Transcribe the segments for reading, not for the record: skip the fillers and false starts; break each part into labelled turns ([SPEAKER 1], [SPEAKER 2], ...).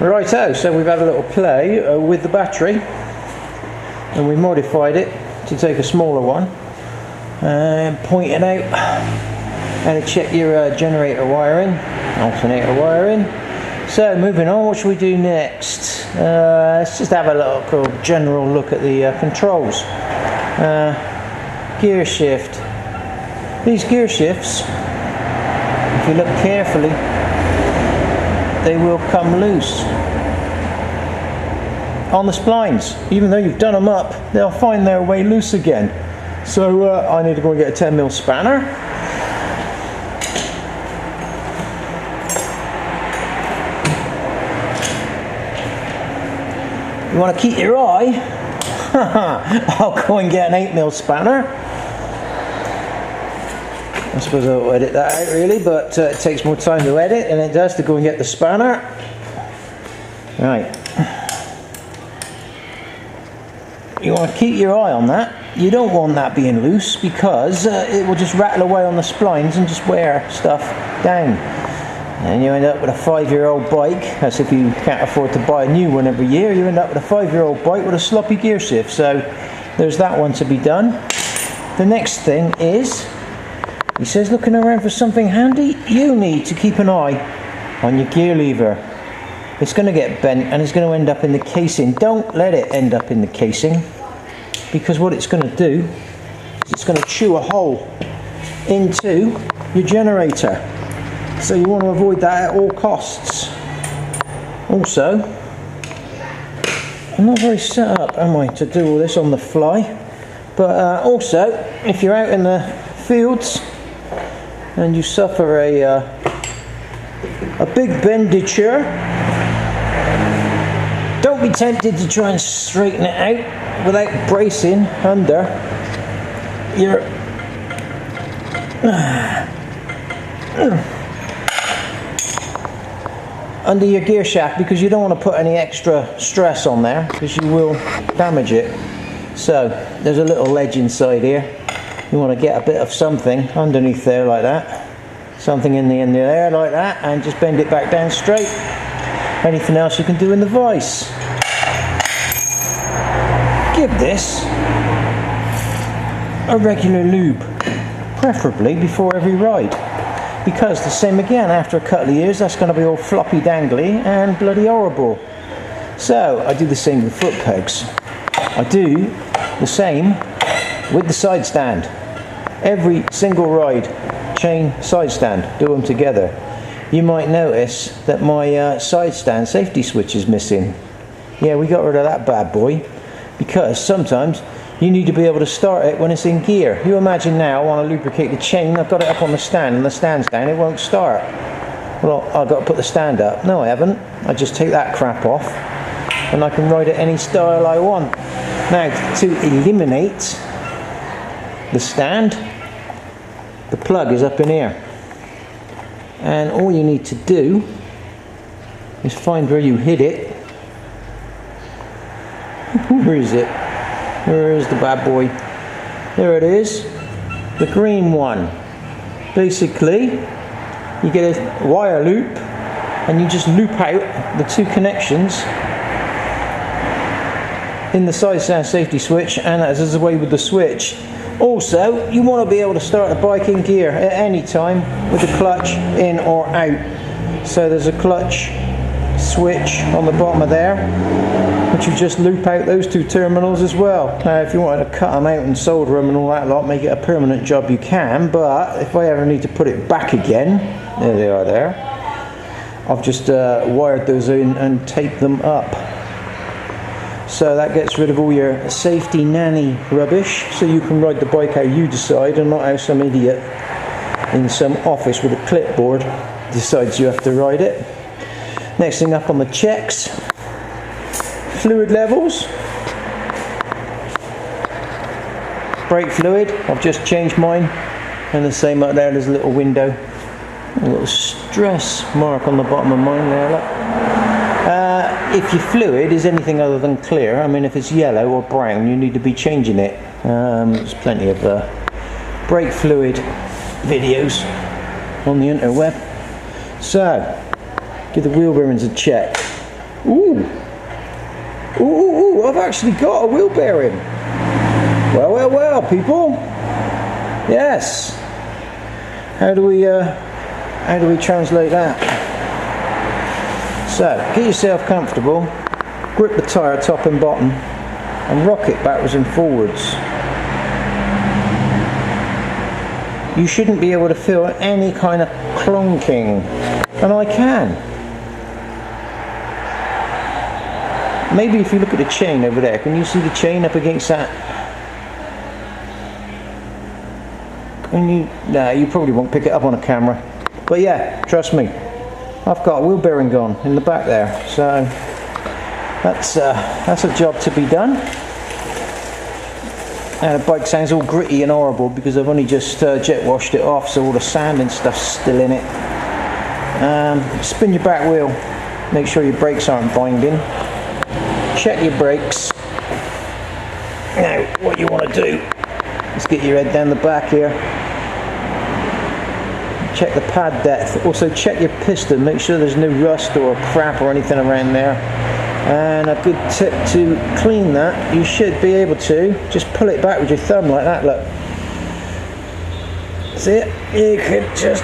[SPEAKER 1] Righto, so we've had a little play with the battery and we modified it to take a smaller one and point it out and to check your generator wiring, alternator wiring. So moving on, what should we do next? Let's just have a little general look at the controls. Gear shift. These gear shifts, if you look carefully, they will come loose on the splines. Even though you've done them up, they'll find their way loose again. So I need to go and get a 10mm spanner. You want to keep your eye? I'll go and get an 8mm spanner. I suppose I'll edit that out really, but it takes more time to edit than it does to go and get the spanner. Right. You want to keep your eye on that. You don't want that being loose because it will just rattle away on the splines and just wear stuff down. And you end up with a 5-year-old bike. That's if you can't afford to buy a new one every year. You end up with a 5-year-old bike with a sloppy gear shift. So there's that one to be done. The next thing is, he says, looking around for something handy, you need to keep an eye on your gear lever. It's going to get bent and it's going to end up in the casing. Don't let it end up in the casing, because what it's going to do is it's going to chew a hole into your generator. So you want to avoid that at all costs. Also, I'm not very set up, am I, to do all this on the fly? But also, if you're out in the fields and you suffer a big benditure, don't be tempted to try and straighten it out without bracing under your gear shaft, because you don't want to put any extra stress on there because you will damage it. So there's a little ledge inside here. You want to get a bit of something underneath there like that, something in the end there like that, and just bend it back down straight. Anything else you can do in the vise. Give this a regular lube, preferably before every ride, because the same again, after a couple of years that's going to be all floppy dangly and bloody horrible. So I do the same with foot pegs. I do the same with the side stand. Every single ride, chain side stand, do them together. You might notice that my side stand safety switch is missing. Yeah, we got rid of that bad boy because sometimes you need to be able to start it when it's in gear. You imagine now I want to lubricate the chain, I've got it up on the stand and the stand's down, it won't start. Well, I've got to put the stand up. No, I haven't. I just take that crap off and I can ride it any style I want. Now, to eliminate the stand, the plug is up in here. And all you need to do is find where you hid it. Where is it? Where is the bad boy? There it is, the green one. Basically, you get a wire loop and you just loop out the two connections in the side stand safety switch, and as is the way with the switch. Also, you want to be able to start the bike in gear at any time with the clutch in or out. So there's a clutch switch on the bottom of there, which you just loop out those two terminals as well. Now if you wanted to cut them out and solder them and all that lot, make it a permanent job, you can, but if I ever need to put it back again, there they are there, I've just wired those in and taped them up. So that gets rid of all your safety nanny rubbish, so you can ride the bike how you decide and not how some idiot in some office with a clipboard decides you have to ride it. Next thing up on the checks, fluid levels. Brake fluid, I've just changed mine, and the same up there, there's a little window, a little stress mark on the bottom of mine there, look. If your fluid is anything other than clear, I mean if it's yellow or brown, you need to be changing it. There's plenty of brake fluid videos on the interweb. So, give the wheel bearings a check. Ooh. Ooh, I've actually got a wheel bearing. Well, people. Yes. How do we translate that? So, get yourself comfortable, grip the tyre top and bottom, and rock it backwards and forwards. You shouldn't be able to feel any kind of clonking, and I can. Maybe if you look at the chain over there, can you see the chain up against that? Nah, you probably won't pick it up on a camera. But yeah, trust me, I've got a wheel bearing gone in the back there, so that's a job to be done. Now the bike sounds all gritty and horrible because I've only just jet washed it off, so all the sand and stuff's still in it. Spin your back wheel, make sure your brakes aren't binding. Check your brakes. Now what you want to do is get your head down the back here. Check the pad depth. Also check your piston, make sure there's no rust or crap or anything around there. And a good tip to clean that, you should be able to just pull it back with your thumb like that, look. See it? You could just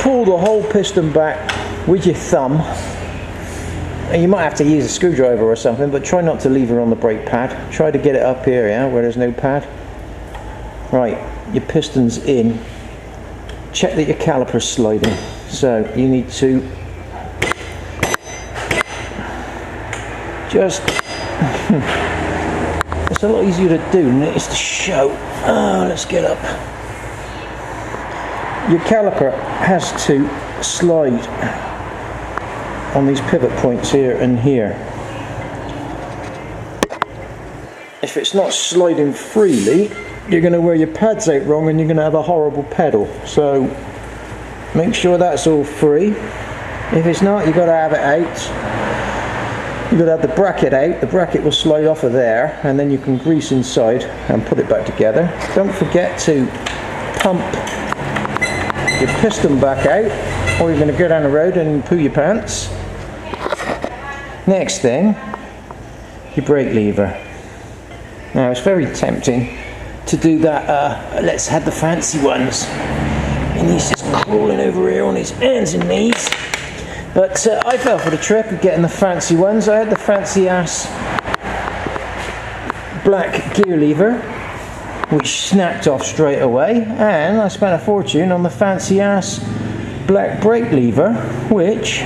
[SPEAKER 1] pull the whole piston back with your thumb. And you might have to use a screwdriver or something, but try not to leave it on the brake pad. Try to get it up here, yeah, where there's no pad. Right, your piston's in. Check that your caliper's sliding. So you need to just it's a lot easier to do than it is to show. Let's get up. Your caliper has to slide on these pivot points here and here. If it's not sliding freely, you're going to wear your pads out wrong and you're going to have a horrible pedal. So make sure that's all free. If it's not, you've got to have it out. You've got to have the bracket out. The bracket will slide off of there, and then you can grease inside and put it back together. Don't forget to pump your piston back out, or you're going to go down the road and poo your pants. Next thing, your brake lever. Now it's very tempting to do that, let's have the fancy ones. And he's just crawling over here on his hands and knees. But I fell for the trick of getting the fancy ones. I had the fancy ass black gear lever, which snapped off straight away, and I spent a fortune on the fancy ass black brake lever, which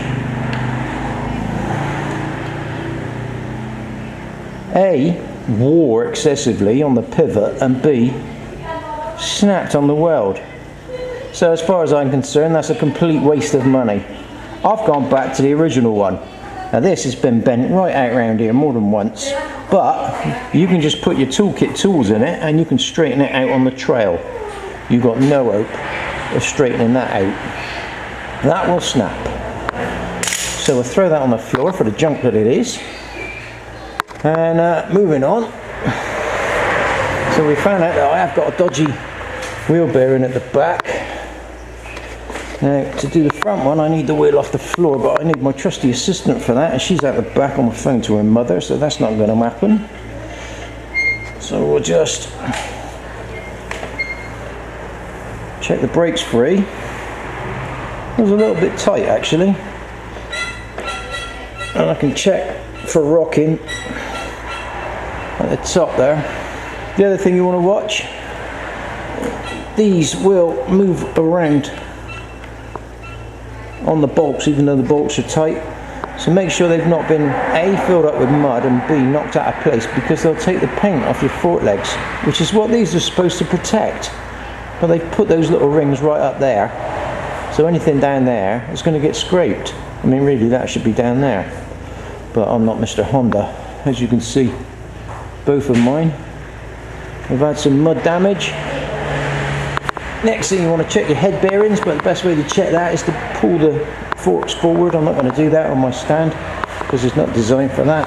[SPEAKER 1] A, wore excessively on the pivot, and B, snapped on the weld. So as far as I'm concerned, that's a complete waste of money. I've gone back to the original one. Now this has been bent right out around here more than once, but you can just put your toolkit tools in it and you can straighten it out on the trail. You've got no hope of straightening that out. That will snap. So we'll throw that on the floor for the junk that it is. And moving on. So we found out that I have got a dodgy wheel bearing at the back. Now to do the front one I need the wheel off the floor, but I need my trusty assistant for that, and she's at the back on the phone to her mother, so that's not going to happen. So we'll just check the brakes free. It was a little bit tight actually, and I can check for rocking at the top there. The other thing you want to watch, these will move around on the bolts even though the bolts are tight, so make sure they've not been A, filled up with mud, and B, knocked out of place, because they'll take the paint off your fork legs, which is what these are supposed to protect. But they've put those little rings right up there, so anything down there is going to get scraped. I mean really that should be down there, but I'm not Mr. Honda. As you can see, both of mine have had some mud damage. Next thing, you want to check your head bearings, but the best way to check that is to pull the forks forward. I'm not going to do that on my stand because it's not designed for that.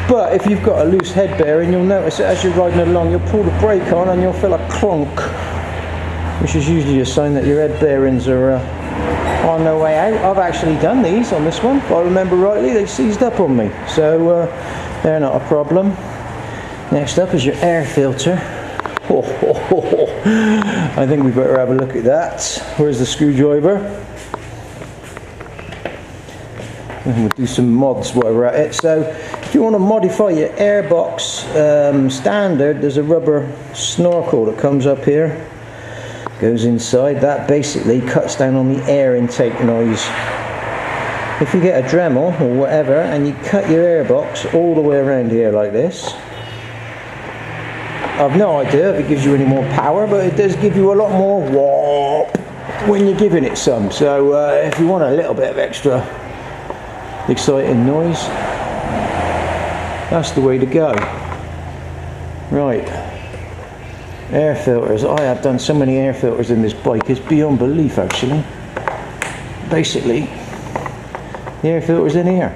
[SPEAKER 1] But if you've got a loose head bearing, you'll notice that as you're riding along, you'll pull the brake on and you'll feel a clonk, which is usually a sign that your head bearings are on their way out. I've actually done these on this one, if I remember rightly. They seized up on me, so they're not a problem. Next up is your air filter. I think we better have a look at that. Where's the screwdriver? And we'll do some mods while we're at it. So if you want to modify your airbox standard, there's a rubber snorkel that comes up here, goes inside. That basically cuts down on the air intake noise. If you get a Dremel or whatever and you cut your airbox all the way around here like this, I've no idea if it gives you any more power, but it does give you a lot more whoop when you're giving it some. So if you want a little bit of extra exciting noise, that's the way to go. Right, air filters. I have done so many air filters in this bike, it's beyond belief actually. Basically, the air filter's in here.